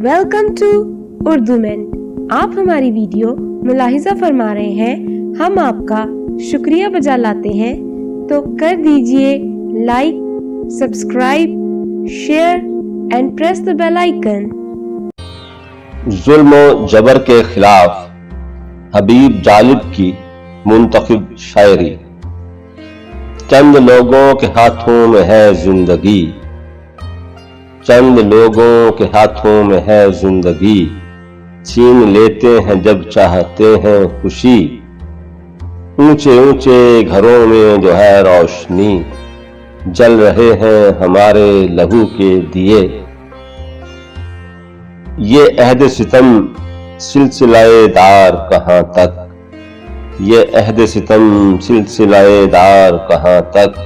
Welcome to Urdu مین۔ آپ ہماری video ملاحظہ فرما رہے ہیں، ہم آپ کا شکریہ بجا لاتے ہیں، تو کر دیجئے like, subscribe, share and press the bell icon. ظلم و جبر کے خلاف حبیب جالب کی منتخب شاعری۔ چند لوگوں کے ہاتھوں میں ہے زندگی، چند لوگوں کے ہاتھوں میں ہے زندگی، چھین لیتے ہیں جب چاہتے ہیں خوشی، اونچے اونچے گھروں میں جو ہے روشنی، جل رہے ہیں ہمارے لہو کے دیے، یہ عہد ستم سلسلہ دار کہاں تک، یہ عہد ستم سلسلہ دار کہاں تک،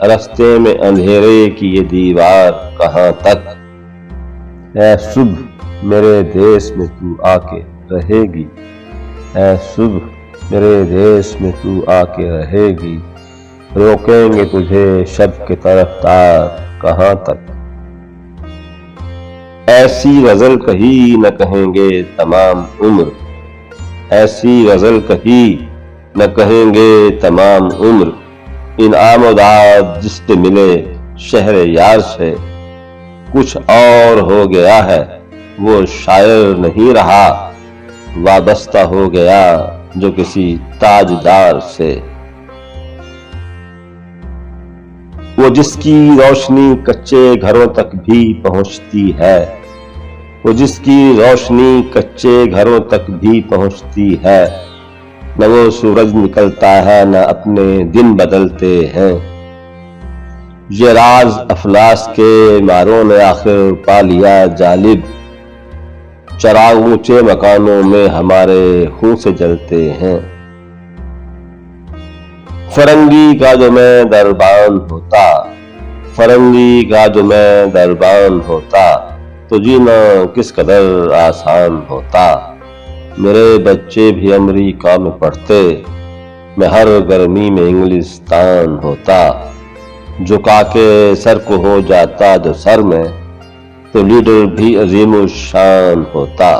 رستے میں اندھیرے کی یہ دیوار کہاں تک، اے صبح میرے دیس میں تو آ کے رہے گی، اے صبح میرے دیس میں تو آ کے رہے گی، روکیں گے تجھے شب کے طرفدار کہاں تک۔ ایسی غزل کہی نہ کہیں گے تمام عمر، ایسی غزل کہی نہ کہیں گے تمام عمر، انعام و داد جس سے ملے شہر یار سے، کچھ اور ہو گیا ہے وہ شاعر نہیں رہا، وابستہ ہو گیا جو کسی تاجدار سے، وہ جس کی روشنی کچے گھروں تک بھی پہنچتی ہے، وہ جس کی روشنی کچے گھروں تک بھی پہنچتی ہے، نہ وہ سورج نکلتا ہے نہ اپنے دن بدلتے ہیں، یہ راز افلاس کے ماروں نے آخر پا لیا جالب، چراغ اونچے مکانوں میں ہمارے خون سے جلتے ہیں، فرنگی کا جو میں دربان ہوتا، فرنگی کا جو میں دربان ہوتا، تو جینا کس قدر آسان ہوتا، میرے بچے بھی امریکہ میں پڑھتے، میں ہر گرمی میں انگلستان ہوتا، جھکا کے سر کو ہو جاتا جو سر میں، تو لیڈر بھی عظیم الشان ہوتا۔